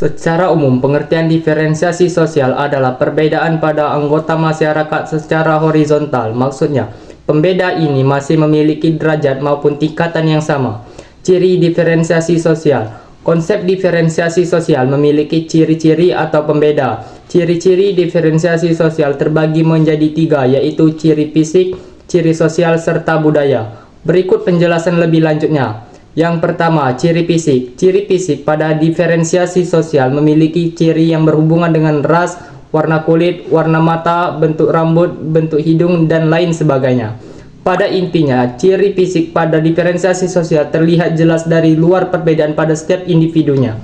Secara umum, pengertian diferensiasi sosial adalah perbedaan pada anggota masyarakat secara horizontal. Maksudnya, pembeda ini masih memiliki derajat maupun tingkatan yang sama. Ciri diferensiasi sosial. Konsep diferensiasi sosial memiliki ciri-ciri atau pembeda. Ciri-ciri diferensiasi sosial terbagi menjadi 3, yaitu ciri fisik, ciri sosial, serta budaya. Berikut penjelasan lebih lanjutnya. Yang pertama, ciri fisik. Ciri fisik pada diferensiasi sosial memiliki ciri yang berhubungan dengan ras, warna kulit, warna mata, bentuk rambut, bentuk hidung, dan lain sebagainya. Pada intinya, ciri fisik pada diferensiasi sosial terlihat jelas dari luar perbedaan pada setiap individunya.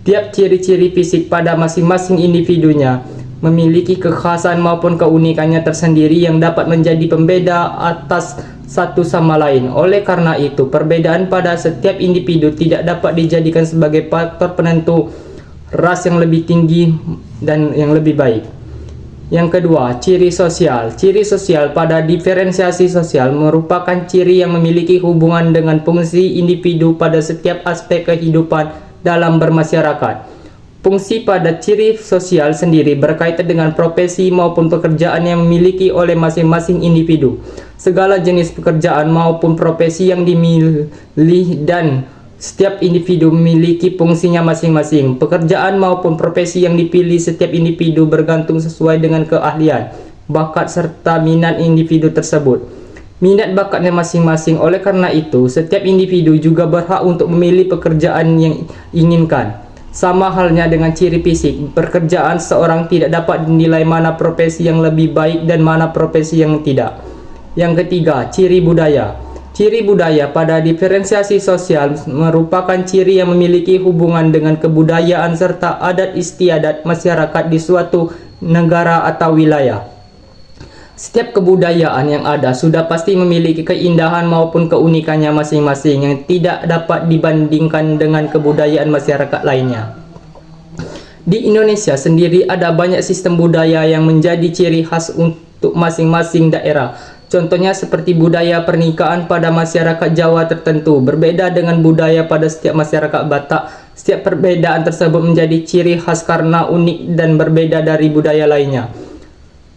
Tiap ciri-ciri fisik pada masing-masing individunya memiliki kekhasan maupun keunikannya tersendiri yang dapat menjadi pembeda atas satu sama lain. Oleh karena itu, perbedaan pada setiap individu tidak dapat dijadikan sebagai faktor penentu ras yang lebih tinggi dan yang lebih baik. Yang kedua, ciri sosial. Ciri sosial pada diferensiasi sosial merupakan ciri yang memiliki hubungan dengan fungsi individu pada setiap aspek kehidupan dalam bermasyarakat. Fungsi pada ciri sosial sendiri berkaitan dengan profesi maupun pekerjaan yang dimiliki oleh masing-masing individu. Segala jenis pekerjaan maupun profesi yang dimilih dan setiap individu memiliki fungsinya masing-masing. Pekerjaan maupun profesi yang dipilih setiap individu bergantung sesuai dengan keahlian, bakat, serta minat individu tersebut. Minat bakatnya masing-masing. Oleh karena itu, setiap individu juga berhak untuk memilih pekerjaan yang inginkan. Sama halnya dengan ciri fisik, pekerjaan seorang tidak dapat dinilai mana profesi yang lebih baik dan mana profesi yang tidak. Yang ketiga, ciri budaya. Ciri budaya pada diferensiasi sosial merupakan ciri yang memiliki hubungan dengan kebudayaan serta adat istiadat masyarakat di suatu negara atau wilayah. Setiap kebudayaan yang ada sudah pasti memiliki keindahan maupun keunikannya masing-masing yang tidak dapat dibandingkan dengan kebudayaan masyarakat lainnya. Di Indonesia sendiri ada banyak sistem budaya yang menjadi ciri khas untuk masing-masing daerah. Contohnya seperti budaya pernikahan pada masyarakat Jawa tertentu berbeda dengan budaya pada setiap masyarakat Batak. Setiap perbedaan tersebut menjadi ciri khas karena unik dan berbeda dari budaya lainnya.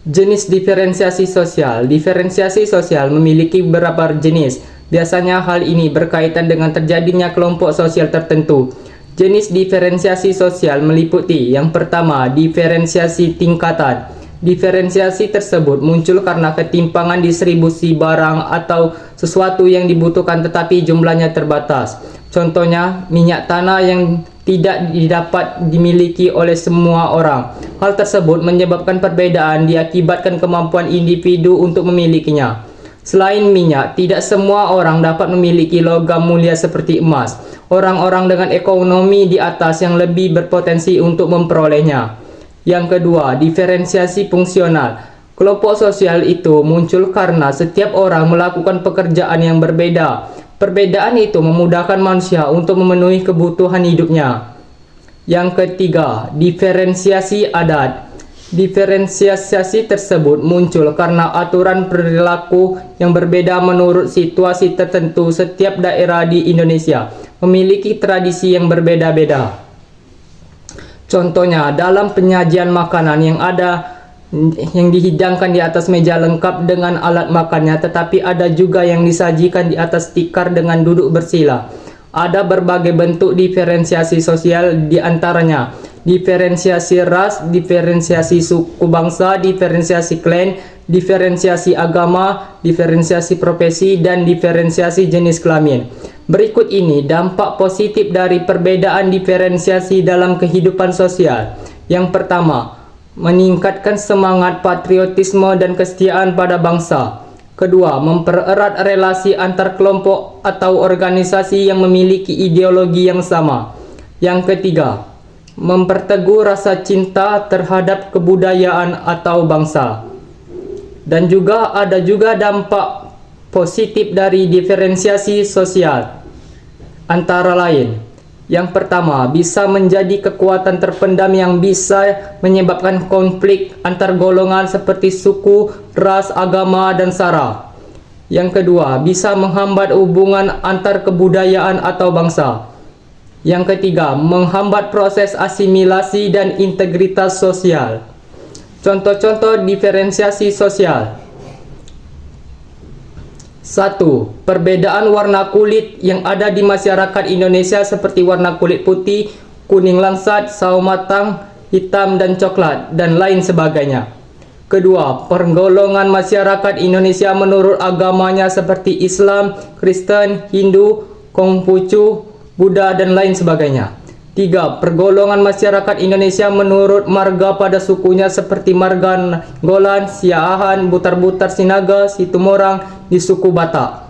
Jenis diferensiasi sosial. Diferensiasi sosial memiliki beberapa jenis. Biasanya hal ini berkaitan dengan terjadinya kelompok sosial tertentu. Jenis diferensiasi sosial meliputi yang pertama, diferensiasi tingkatan. Diferensiasi tersebut muncul karena ketimpangan distribusi barang atau sesuatu yang dibutuhkan tetapi jumlahnya terbatas. Contohnya, minyak tanah yang tidak dapat dimiliki oleh semua orang. Hal tersebut menyebabkan perbedaan diakibatkan kemampuan individu untuk memilikinya. Selain minyak, tidak semua orang dapat memiliki logam mulia seperti emas. Orang-orang dengan ekonomi di atas yang lebih berpotensi untuk memperolehnya. Yang kedua, diferensiasi fungsional. Kelompok sosial itu muncul karena setiap orang melakukan pekerjaan yang berbeda. Perbedaan itu memudahkan manusia untuk memenuhi kebutuhan hidupnya. Yang ketiga, diferensiasi adat. Diferensiasi tersebut muncul karena aturan perilaku yang berbeda menurut situasi tertentu. Setiap daerah di Indonesia memiliki tradisi yang berbeda-beda. Contohnya, dalam penyajian makanan yang dihidangkan di atas meja lengkap dengan alat makannya, tetapi ada juga yang disajikan di atas tikar dengan duduk bersila. Ada berbagai bentuk diferensiasi sosial, di antaranya diferensiasi ras, diferensiasi suku bangsa, diferensiasi klan, diferensiasi agama, diferensiasi profesi, dan diferensiasi jenis kelamin. Berikut ini dampak positif dari perbedaan diferensiasi dalam kehidupan sosial. Yang pertama, meningkatkan semangat patriotisme dan kesetiaan pada bangsa. Kedua, mempererat relasi antar kelompok atau organisasi yang memiliki ideologi yang sama. Yang ketiga, memperteguh rasa cinta terhadap kebudayaan atau bangsa. Dan juga ada dampak positif dari diferensiasi sosial. Antara lain, yang pertama, bisa menjadi kekuatan terpendam yang bisa menyebabkan konflik antar golongan seperti suku, ras, agama, dan sara. Yang kedua, bisa menghambat hubungan antar kebudayaan atau bangsa. Yang ketiga, menghambat proses asimilasi dan integritas sosial. Contoh-contoh diferensiasi sosial. 1. Perbedaan warna kulit yang ada di masyarakat Indonesia seperti warna kulit putih, kuning langsat, sawo matang, hitam dan coklat, dan lain sebagainya. Kedua, pergolongan masyarakat Indonesia menurut agamanya seperti Islam, Kristen, Hindu, Konghucu, Buddha, dan lain sebagainya. 3. Pergolongan masyarakat Indonesia menurut marga pada sukunya seperti marga Golan, Siaahan, Butar-Butar Sinaga, Situmorang di suku Batak.